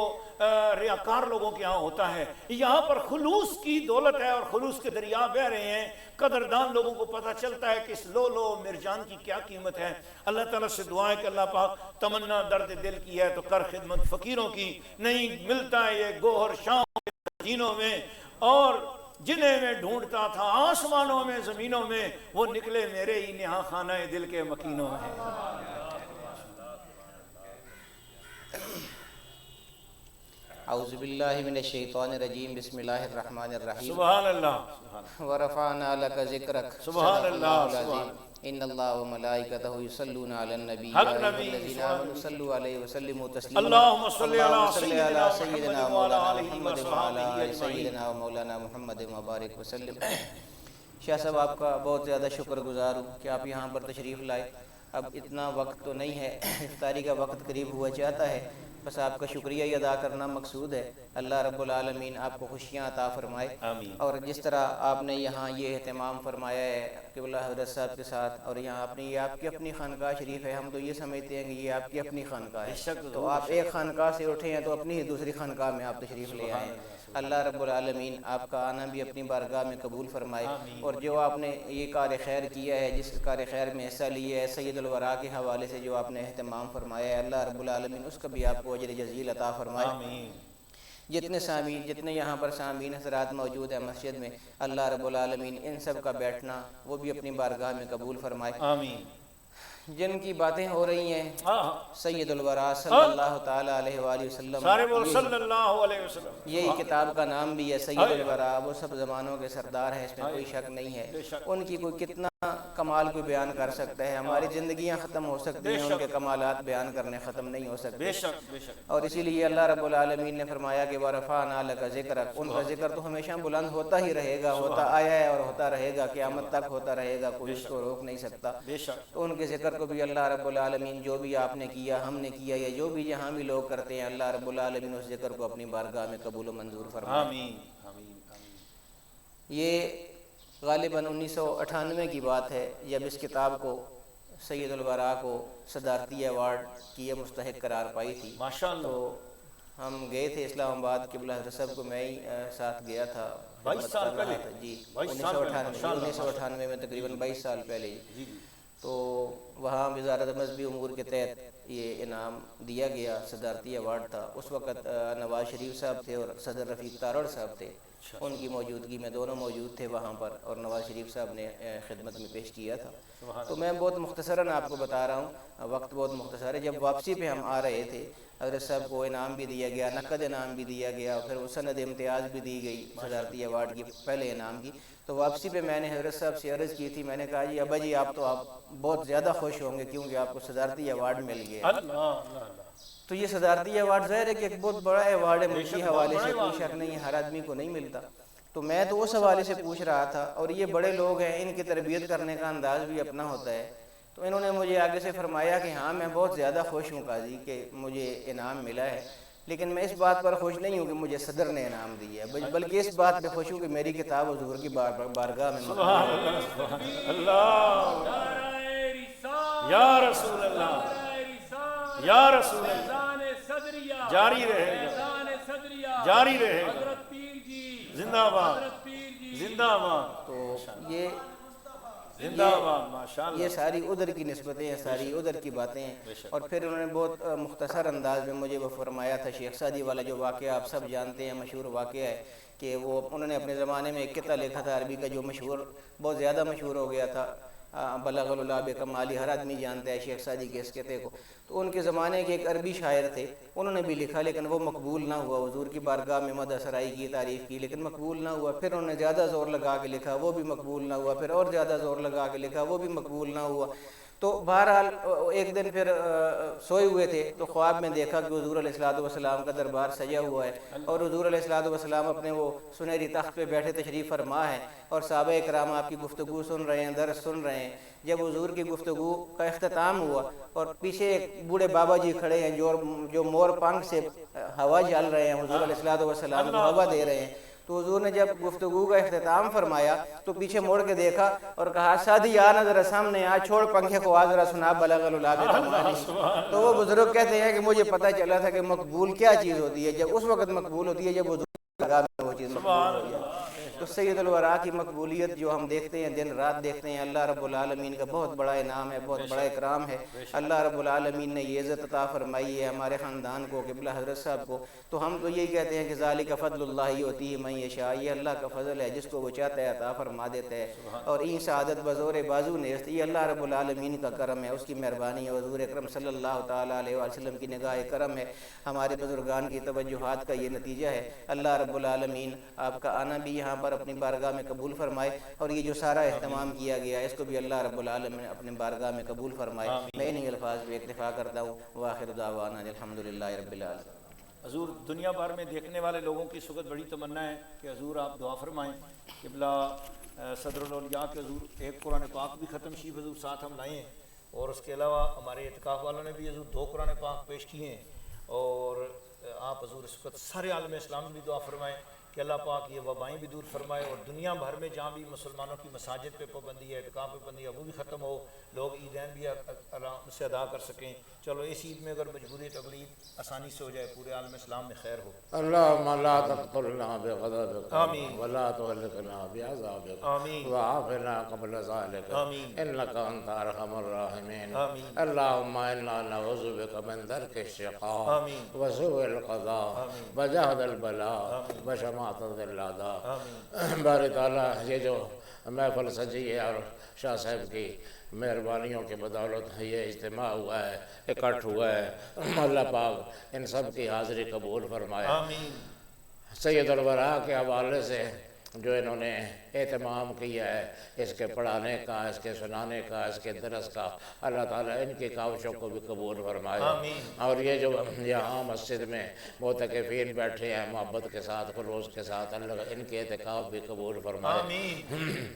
ریاکار لوگوں کے ہاں ہوتا ہے۔ یہاں پر خلوص کی دولت ہے اور خلوص کے دریا بہ رہے ہیں، قدردان لوگوں کو پتہ چلتا ہے کہ اس لو لو مرجان کی کیا قیمت ہے۔ اللہ تعالیٰ سے دعا ہے کہ اللہ پاک تمنا درد دل کی ہے تو کر خدمت فقیروں کی، نہیں ملتا ہے یہ گوہر شام کے خزینوں میں، اور جنہیں میں ڈھونڈتا تھا آسمانوں میں زمینوں میں، وہ نکلے میرے ہی نہاں خانہ دل کے مکینوں میں۔ اعوذ باللہ من الشیطان الرجیم، بسم اللہ الرحمن الرحیم۔ سبحان اللہ، ورفعنا لک ذکرک، سبحان اللہ، العظیم۔ ان اللہ وملائکتہ یصلون علی النبی، حق یا نبی، ایھا الذین آمنوا صلوا علیہ وسلموا تسلیما۔ اللہم صلی علی اللہم صلی علی سیدنا سیدنا محمد وعلی مولانا آلہ محمد وعلی وصحبہ آلہ اجمعین۔ سیدنا و مولانا محمد مبارک وسلم۔ شاہ صاحب آپ کا بہت زیادہ شکر گزار ہوں کہ آپ یہاں پر تشریف لائے۔ اب اتنا وقت تو نہیں ہے، افطاری کا وقت قریب ہوا چاہتا ہے، بس آپ کا شکریہ ہی ادا کرنا مقصود ہے۔ اللہ رب العالمین آپ کو خوشیاں عطا فرمائے، آمین۔ اور جس طرح آپ نے یہاں یہ اہتمام فرمایا ہے قبلہ حضرت صاحب کے ساتھ، اور یہاں آپ نے یہ آپ کی اپنی خانقاہ شریف ہے، ہم تو یہ سمجھتے ہیں کہ یہ آپ کی اپنی خانقاہ ہے، تو آپ ایک خانقاہ سے اٹھے ہیں تو اپنی ہی دوسری خانقاہ میں آپ تشریف لے آئے ہیں۔ اللہ رب العالمین آپ کا آنا بھی اپنی بارگاہ میں قبول فرمائے، اور جو آپ نے یہ کار خیر کیا ہے، جس کار خیر میں حصہ لیا ہے، سید الورا کے حوالے سے جو آپ نے اہتمام فرمایا ہے، اللہ رب العالمین اس کا بھی آپ کو اجر جزیل عطا فرمائے۔ جتنے سامعین، جتنے یہاں پر سامعین حضرات موجود ہیں مسجد میں، اللہ رب العالمین ان سب کا بیٹھنا وہ بھی اپنی بارگاہ میں قبول فرمائے۔ آمین۔ جن کی باتیں ہو رہی ہیں سید الورا صلی اللہ تعالیٰ علیہ وآلہ وسلم، سارے بول صلی اللہ علیہ وسلم، یہی کتاب کا نام بھی ہے سید الورا، وہ سب زمانوں کے سردار ہیں، اس میں کوئی شک نہیں ہے۔ ان کی کوئی کتنا کمال کوئی بیان کر سکتا ہے، ہماری زندگیاں ختم ہو سکتی ہیں، ان کے کمالات بیان کرنے ختم نہیں ہو سکتے۔ بے شک بے شک۔ اور اسی لیے اللہ رب العالمین نے فرمایا کہ وَرَفَعْنَا لَكَ ذِكْرَكَ، ان کا ذکر تو ہمیشہ بلند ہوتا ہی رہے گا، ہوتا آیا ہے اور ہوتا رہے گا، قیامت تک ہوتا رہے گا، کوئی اس کو روک نہیں سکتا۔ تو ان کے ذکر کو بھی اللہ رب العالمین جو بھی آپ نے کیا، ہم نے کیا، یا جو بھی جہاں بھی لوگ کرتے ہیں، اللہ رب العالمین اس ذکر کو اپنی بارگاہ میں قبول و منظور فرمائے۔ آمین۔ یہ غالباً 1998 کی بات ہے جب اس کتاب کو سید الورا کو صدارتی ایوارڈ کی یہ مستحق قرار پائی تھی۔ ماشاءاللہ۔ تو ہم گئے تھے اسلام آباد، قبلہ حضرت صاحب کو میں ہی ساتھ گیا تھا 22 سال پہلے؟ جی 22 سال پہلے، ماشاءاللہ۔ 1998 میں، تقریباً 22 سال پہلے۔ تو وہاں وزارت مذہبی امور کے تحت یہ انعام دیا گیا، صدارتی ایوارڈ تھا۔ اس وقت نواز شریف صاحب تھے اور صدر رفیق تارڑ صاحب تھے، ان کی موجودگی میں دونوں موجود تھے وہاں پر، اور نواز شریف صاحب نے خدمت میں پیش کیا تھا۔ تو میں بہت مختصراً آپ کو بتا رہا ہوں، وقت بہت مختصر ہے۔ جب واپسی پہ ہم آ رہے تھے، حضرت صاحب کو انعام بھی دیا گیا، نقد انعام بھی دیا گیا، پھر وہ سند امتیاز بھی دی گئی صدارتی ایوارڈ کی، پہلے انعام کی۔ تو واپسی پہ میں نے حضرت صاحب سے عرض کی تھی، میں نے کہا جی ابا جی آپ بہت زیادہ خوش ہوں گے کیونکہ آپ کو صدارتی ایوارڈ مل گیا۔ تو یہ صدارتی ایوارڈ ظاہر ہے کہ ایک بہت بڑا ایوارڈ ہے، ملکی حوالے سے کوئی شک نہیں ہے، ہر آدمی کو نہیں ملتا۔ تو میں تو اس حوالے سے پوچھ رہا تھا، اور یہ بڑے لوگ ہیں، ان کی تربیت کرنے کا انداز بھی اپنا ہوتا ہے۔ تو انہوں نے مجھے آگے سے فرمایا کہ ہاں میں بہت زیادہ خوش ہوں قاضی کہ مجھے انعام ملا ہے، لیکن میں اس بات پر خوش نہیں ہوں کہ مجھے صدر نے انعام دیا ہے، بلکہ اس بات پہ خوش ہوں کہ میری کتاب حضور کی بارگاہ میں اللہ، یا رسول اللہ، یا رسول اللہ، جاری رہے گا، جاری رہے گا، زندہ باد، زندہ باد۔ تو یہ زندہ باد، ماشاءاللہ۔ یہ ساری ادھر کی نسبتیں ہیں، ساری ادھر کی باتیں ہیں۔ اور پھر انہوں نے بہت مختصر انداز میں مجھے وہ فرمایا تھا، شیخ سعدی والا جو واقعہ آپ سب جانتے ہیں، مشہور واقعہ ہے کہ وہ انہوں نے اپنے زمانے میں ایک قطعہ لکھا تھا عربی کا جو مشہور، بہت زیادہ مشہور ہو گیا تھا، بلغ العلا بکمالی، ہر آدمی جانتا ہے شیخ سعدی کے اس قطعے کو۔ تو ان کے زمانے کے ایک عربی شاعر تھے، انہوں نے بھی لکھا لیکن وہ مقبول نہ ہوا، حضور کی بارگاہ میں مدح سرائی کی، تعریف کی، لیکن مقبول نہ ہوا۔ پھر انہوں نے زیادہ زور لگا کے لکھا، وہ بھی مقبول نہ ہوا، پھر اور زیادہ زور لگا کے لکھا، وہ بھی مقبول نہ ہوا۔ تو بہرحال ایک دن پھر سوئے ہوئے تھے تو خواب میں دیکھا کہ حضور علیہ الصلوۃ والسلام کا دربار سجا ہوا ہے، اور حضور علیہ الصلوۃ والسلام اپنے وہ سنہری تخت پہ بیٹھے تشریف فرما ہے، اور صحابہ کرام آپ کی گفتگو سن رہے ہیں، درس سن رہے ہیں۔ جب حضور کی گفتگو کا اختتام ہوا اور پیچھے ایک بوڑھے بابا جی کھڑے ہیں جو مور پنکھ سے ہوا جل رہے ہیں، حضور علیہ الصلوۃ والسلام کو ہوا دے رہے ہیں۔ تو حضور نے جب گفتگو کا اختتام فرمایا تو پیچھے موڑ کے دیکھا اور کہا سعدی آ نہ ذرا سامنے آ، چھوڑ پنکھے کو آ ذرا سنا بلغ العلا بکمالی۔ تو وہ بزرگ کہتے ہیں کہ مجھے پتہ چلا تھا کہ مقبول کیا چیز ہوتی ہے، جب اس وقت مقبول ہوتی ہے جب حضور کی بارگاہ میں وہ چیز مقبول ہوتی ہے۔ تو سید الورا کی مقبولیت جو ہم دیکھتے ہیں، دن رات دیکھتے ہیں، اللہ رب العالمین کا بہت بڑا انعام ہے، بہت بڑا اکرام ہے۔ اللہ رب العالمین نے یہ عزت عطا فرمائی ہے ہمارے خاندان کو، قبلہ حضرت صاحب کو۔ تو ہم تو یہی کہتے ہیں کہ ذالک فضل اللہ یؤتیہ من یشاء، یہ اللہ کا فضل ہے، جس کو وہ چاہتا ہے عطا فرما دیتا ہے۔ اور این سعادت بزور بازو نیست، یہ اللہ رب العالمین کا کرم ہے، اس کی مہربانی ہے، حضور اکرم صلی اللہ تعالیٰ علیہ وسلم کی نگاہ کرم ہے، ہمارے بزرگان کی توجہات کا یہ نتیجہ ہے۔ اللہ رب العالمین آپ کا آنا بھی یہاں پر اپنی بارگاہ میں قبول فرمائے، اور یہ جو سارا اہتمام کیا گیا اس کو بھی اللہ رب العالمین اپنے بارگاہ میں قبول فرمائے۔ میں انہی الفاظ پہ اکتفا کرتا ہوں، وآخر دعوانا الحمدللہ رب العالمین۔ حضور دنیا بھر میں دیکھنے والے لوگوں کی اس وقت بڑی تمنا ہے کہ حضور آپ دعا فرمائیں، قبلہ صدر الاولیاء کے حضور ایک قرآن پاک بھی ختم شریف حضور ساتھ ہم لائے ہیں، اور اس کے علاوہ ہمارے اعتکاف والوں نے بھی حضور 2 قرآن پاک پیش کیے ہیں، اور آپ حضور اس وقت سارے عالم اسلام میں بھی دعا فرمائیں کہ اللہ پاک یہ وبائیں بھی دور فرمائے، اور دنیا بھر میں جہاں بھی مسلمانوں کی مساجد پہ پابندی ہے، اعتکاف پہ پابندی ہے، وہ بھی ختم ہو، لوگ عیدین بھی آرام سے ادا کر سکیں۔ چلو اس عید میں اگر مجبوری تقلید آسانی سے ہو جائے، پورے عالم اسلام میں خیر ہو۔ اللهم لا تقتلنا بغضبك آمين. ولا تهلكنا بعذابك آمين. وعافنا قبل ذلك آمين. إنك أنت أرحم الراحمين. آمين. اللهم إنا نعوذ بك من درك الشقاء آمين. وسوء القضاء آمين. وجهد البلاء آمين. وشماتة الأعداء۔ آمين. باری تعالیٰ یہ جو محفل سجی ہے اور شاہ صاحب کی مہربانیوں کی بدولت یہ اجتماع ہوا ہے، اکٹھ ہوا ہے، اللہ پاک ان سب کی حاضری قبول فرمائے۔ آمین۔ سید الورا کے حوالے سے جو انہوں نے اہتمام کیا ہے، اس کے پڑھانے کا، اس کے سنانے کا، اس کے درس کا، اللہ تعالیٰ ان کی کاوشوں کو بھی قبول فرمائے۔ آمین۔ اور یہ جو یہاں مسجد میں معتکفین بیٹھے ہیں محبت کے ساتھ، خلوص کے ساتھ، اللہ ان کے اعتکاف بھی قبول فرمائے۔ آمین۔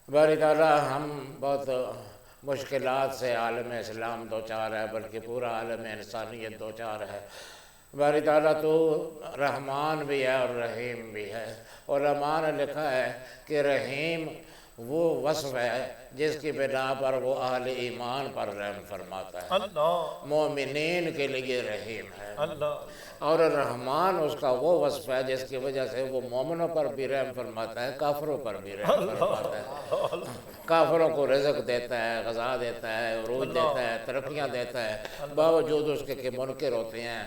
باری تعالیٰ ہم بہت مشکلات سے عالم اسلام دوچار ہے، بلکہ پورا عالم انسانیت دوچار ہے۔ باری تعالیٰ تو رحمان بھی ہے اور رحیم بھی ہے، اور رحمان نے لکھا ہے کہ رحیم وہ وصف ہے جس کی بنا پر وہ اہل ایمان پر رحم فرماتا ہے، اللہ مومنین کے لیے رحیم ہے، اللہ اور رحمان اس کا وہ وصف ہے جس کی وجہ سے وہ مومنوں پر بھی رحم فرماتا ہے، کافروں پر بھی رحم فرماتا ہے۔ کافروں کو رزق دیتا ہے، غذا دیتا ہے، عروج دیتا ہے، ترقیاں دیتا ہے، باوجود اس کے کہ منکر ہوتے ہیں،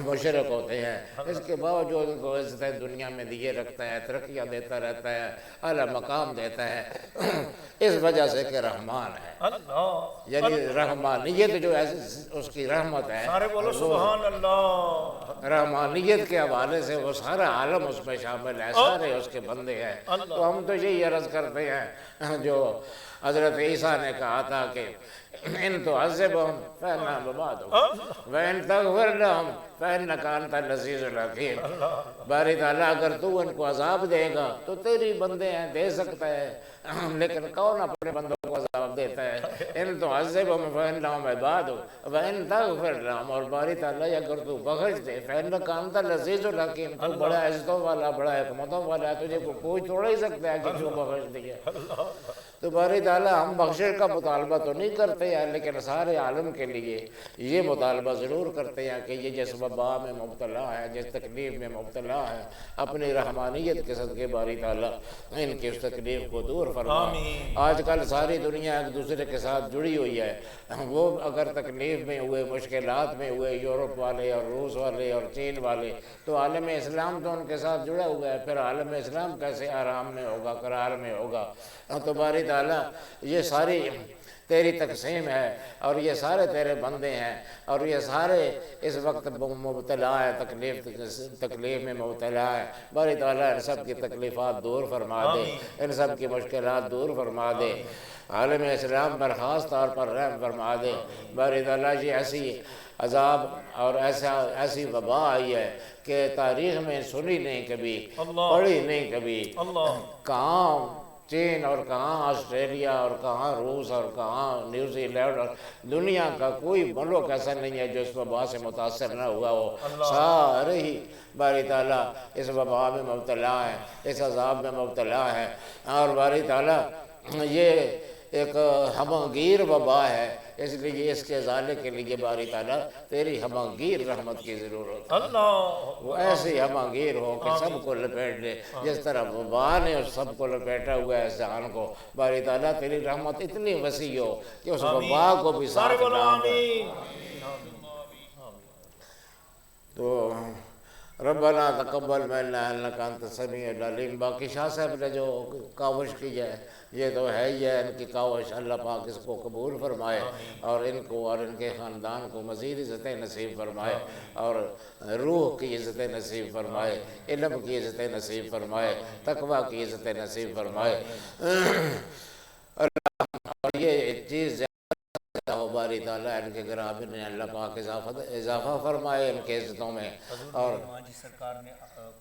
مشرک ہوتے ہیں، اس کے باوجود ان کو عزتیں دنیا میں دیے رکھتا ہے، ترقیاں دیتا رہتا ہے، اعلیٰ مقام دیتا ہے، اس وجہ سے کہ رحمان ہے۔ اللہ یعنی رحمانیت جو ہے اس کی رحمت ہے، سارے بولو سبحان اللہ رحمانیت کے حوالے سے وہ سارا عالم اس میں شامل ہے، سارے اس کے بندے ہیں۔ تو ہم تو یہی عرض کرتے ہیں جو حضرت عیسیٰ نے کہا تھا کہ ان تعذبہم فإنہم عبادک وإن تغفر لہم فإنک انت العزیز الحکیم۔ باری تعالیٰ اگر تو ان کو عذاب دے گا تو تیری بندے ہیں، دے سکتا ہے، لیکن کون اپنے بندوں کو عذاب دیتا ہے؟ ان تعذبہم فإنہم عبادک وإن تغفر لہم، اور باری تعالیٰ اگر تو بخش دے فإنک انت العزیز الحکیم، تو بڑا عزتوں والا، بڑا حکمتوں والا ہے، تجھے کوئی توڑ ہی سکتا ہے کہ کیوں بخش دیا۔ تو باری تعالیٰ ہم بخشش کا مطالبہ تو نہیں کرتے ہیں، لیکن سارے عالم کے لیے یہ مطالبہ ضرور کرتے ہیں کہ یہ جس وبا میں مبتلا ہے، جس تکلیف میں مبتلا ہے، اپنی رحمانیت کے صدقے باری تعالیٰ ان کی اس تکلیف کو دور فرما۔ آج کل ساری دنیا ایک دوسرے کے ساتھ جڑی ہوئی ہے، وہ اگر تکلیف میں ہوئے، مشکلات میں ہوئے، یورپ والے اور روس والے اور چین والے، تو عالم اسلام تو ان کے ساتھ جڑا ہوا ہے، پھر عالم اسلام کیسے آرام میں ہوگا، قرار میں ہوگا؟ تو باری تعالیٰ یہ ساری تیری تقسیم ہے، اور یہ سارے تیرے بندے ہیں، اور یہ سارے اس وقت مبتلا ہے، تکلیف میں مبتلا ہے۔ باری تعالیٰ ان سب کی تکلیفات دور فرما دے، ان سب کی مشکلات دور فرما دے، عالم اسلام پر خاص طور پر رحم فرما دے۔ باری تعالیٰ یہ ایسی عذاب اور ایسی وبا آئی ہے کہ تاریخ میں سنی نہیں کبھی، پڑھی نہیں کبھی، کہاں چین اور کہاں آسٹریلیا اور کہاں روس اور کہاں نیوزی لینڈ، اور دنیا کا کوئی ملک ایسا نہیں ہے جو اس وبا سے متاثر نہ ہوا ہو۔ سارے ہی باری تعالیٰ اس وبا میں مبتلا ہے، اس عذاب میں مبتلا ہے، اور باری تعالیٰ یہ ایک ہمگیر وبا ہے، اس لیے اس کے ازالے کے لیے باری تعالیٰ تیری ہمگیر رحمت کی ضرورت ہے۔ وہ ایسی ہمگیر ہو کہ سب کو لپیٹ لے، جس طرح وبا نے اس سب کو لپیٹا ہوا ہے، اس جہان کو۔ باری تعالیٰ تیری رحمت اتنی وسیع ہو کہ اس وبا کو بھی ساتھ نہ دے۔ تو ربنا تقبل منا انک انت السمیع العلیم۔ باقی شاہ صاحب نے جو کاوش کی ہے یہ تو ہے ہی ہے، ان کی کاوش اللہ پاک اس کو قبول فرمائے، اور ان کو اور ان کے خاندان کو مزید عزتیں نصیب فرمائے، اور روح کی عزتیں نصیب فرمائے، علم کی عزتیں نصیب فرمائے، تقوی کی عزتیں نصیب فرمائے، اور یہ چیز ہو باری تعالیٰ ان کے گراب میں اللہ پاک اضافہ فرمائے ان کے عزتوں میں۔ اور جی سرکار نے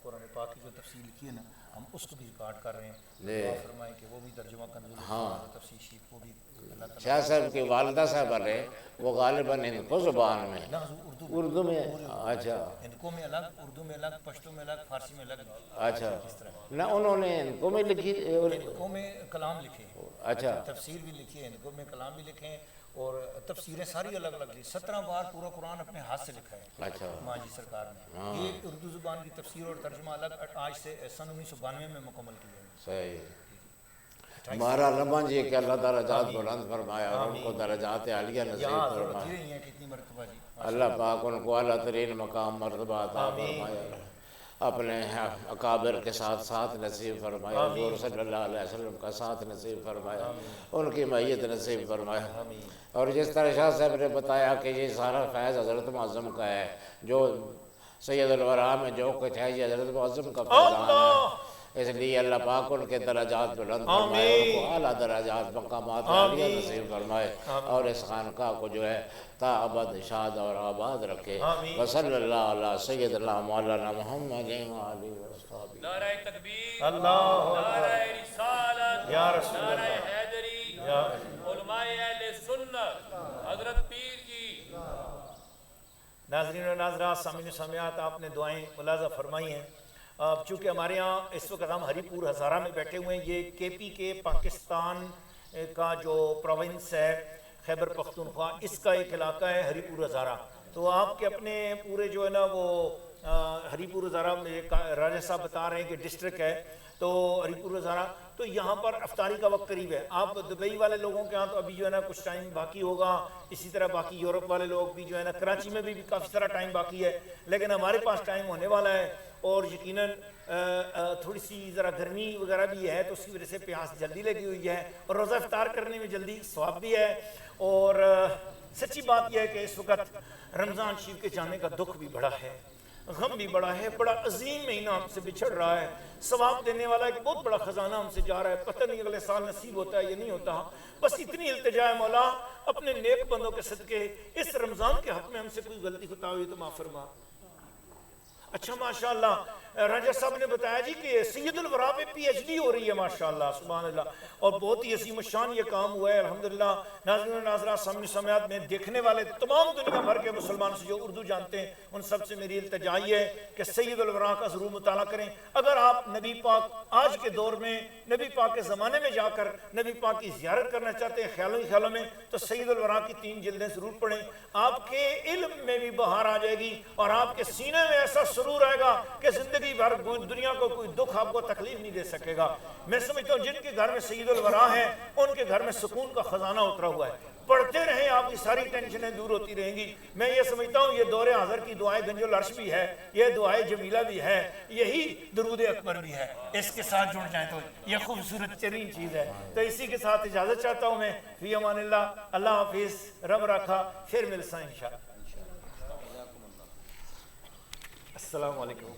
قرآن پاک کی جو تفسیر لکھی ہے نا، ہم اس کو بھی ریکارڈ کر رہے ہیں، دعا فرمائے کہ وہ بھی ترجمہ تفسیر شریف کو بھی اللہ تعالیٰ۔ شاہ صاحب کی والدہ صاحب رہے، وہ غالباً ہندکو زبان میں، اردو میں، اچھا ہندکو میں الگ، اردو میں الگ، پشتو میں الگ، فارسی میں الگ۔ اچھا، نہ انہوں نے ہندکو میں لکھی، ہندکو میں کلام لکھے، اچھا تفسیر بھی لکھی ہے، ہندکو میں کلام بھی لکھے ہیں، اور تفسیریں ساری الگ الگ لی، 17 بار پورا قرآن اپنے ہاتھ سے لکھا ہے اچھا ماں جی سرکار نے۔ یہ اردو زبان کی تفسیر اور ترجمہ الگ آج سے سن 1992 میں مکمل کیا ہے۔ صحیح۔ ہمارا رحمان جی کہ اللہ درجات بلند فرمایا، اور ان کو درجات عالیہ نصیب فرمایا، کتنی مرتبہ جی اللہ پاک ان کو اعلیٰ ترین مقام مرتبہ عطا فرمایا، اپنے اکابر کے ساتھ ساتھ نصیب فرمایا، حضور صلی اللہ علیہ وسلم کا ساتھ نصیب فرمایا، ان کی معیت نصیب فرمایا۔ اور جس طرح شاہ صاحب نے بتایا کہ یہ سارا فیض حضرت معظم کا ہے، جو سید الورا میں جو کچھ ہے یہ حضرت معظم کا فیضان ہے، اس لیے اللہ پاک ان کے درجات بلند فرمائے، ان کو اعلیٰ درجات مقامات عالیہ نصیب فرمائے، اور اس خانقاہ کو جو ہے تا ابد شاد اور آباد رکھے۔ وصلی اللہ علیہ سیدنا مولانا محمد وآلہ وصحبہ۔ نعرہ تکبیر، اللہ نعرہ رسالت، یا رسول اللہ، نعرہ حیدری، علماء اہل سنت، حضرت پیر جی۔ ناظرین و ناظرات، سامعین و سامعات، آپ نے دعائیں ملاحظہ فرمائی ہیں۔ چونکہ ہمارے ہاں اس وقت ہم ہری پور ہزارہ میں بیٹھے ہوئے ہیں، یہ کے پی کے پاکستان کا جو پروونس ہے خیبر پختونخوا، اس کا ایک علاقہ ہے ہری پور ہزارہ. تو آپ کے اپنے پورے جو ہے نا وہ ہری پور ہزارہ میں راجہ صاحب بتا رہے ہیں کہ ڈسٹرکٹ ہے تو ہری پور ہزارہ، تو یہاں پر افطاری کا وقت قریب ہے. آپ دبئی والے لوگوں کے ہاں تو ابھی جو ہے نا کچھ ٹائم باقی ہوگا، اسی طرح باقی یورپ والے لوگ بھی جو ہے نا، کراچی میں بھی کافی سارا ٹائم باقی ہے، لیکن ہمارے پاس ٹائم ہونے والا ہے. اور یقیناً تھوڑی سی ذرا گرمی وغیرہ بھی ہے تو اس کی وجہ سے پیاس جلدی لگی ہوئی ہے، اور روزہ افطار کرنے میں جلدی ثواب بھی ہے. اور سچی بات یہ ہے کہ اس وقت رمضان شریف کے جانے کا دکھ بھی بڑا ہے، غم بھی بڑا ہے. بڑا عظیم مہینہ ہم سے بچھڑ رہا ہے، ثواب دینے والا ایک بہت بڑا خزانہ ہم سے جا رہا ہے. پتہ نہیں اگلے سال نصیب ہوتا ہے یا نہیں ہوتا. بس اتنی التجا ہے مولا اپنے نیک بندوں کے صدقے اس رمضان کے حق میں ہم سے کوئی غلطی خطا ہوئی تو معاف فرما. اچھا ماشاءاللہ راجہ صاحب نے بتایا جی کہ سید الورا پہ پی ایچ ڈی ہو رہی ہے، ماشاءاللہ سبحان اللہ، اور بہت ہی عظیم الشان یہ کام ہوا ہے الحمدللہ. ناظرین و ناظرات، سامعین و سامعات میں دیکھنے والے تمام دنیا بھر کے مسلمان سے جو اردو جانتے ہیں ان سب سے میری التجا یہ ہے کہ سید الورا کا ضرور مطالعہ کریں. اگر آپ نبی پاک آج کے دور میں نبی پاک کے زمانے میں جا کر نبی پاک کی زیارت کرنا چاہتے ہیں خیالوں میں تو سید الورا کی 3 جلدیں ضرور پڑھیں. آپ کے علم میں بھی بہار آ جائے گی اور آپ کے سینے میں ایسا سرور آئے گا کہ زندگی بھر دنیا کو کوئی دکھ آپ کو تکلیف نہیں دے سکے گا. میں سمجھتا ہوں جن کے گھر میں سید الورا ہے ان کے گھر میں سکون کا خزانہ اترا ہوا ہے. پڑھتے رہیں آپ کی ساری ٹینشنیں دور ہوتی رہیں گی. میں یہ سمجھتا ہوں یہ دور حاضر کی دعائیں گنج العرش بھی ہے، یہ دعائیں جمیلہ بھی ہے، یہی درود اکبر بھی ہے. اس کے ساتھ جڑ جائیں تو یہ خوبصورت ترین چیز ہے. تو اسی کے ساتھ اجازت چاہتا ہوں میں. فی امان اللہ. اللہ حافظ. رب رکھا. پھر ملسا انشاءاللہ. السلام علیکم.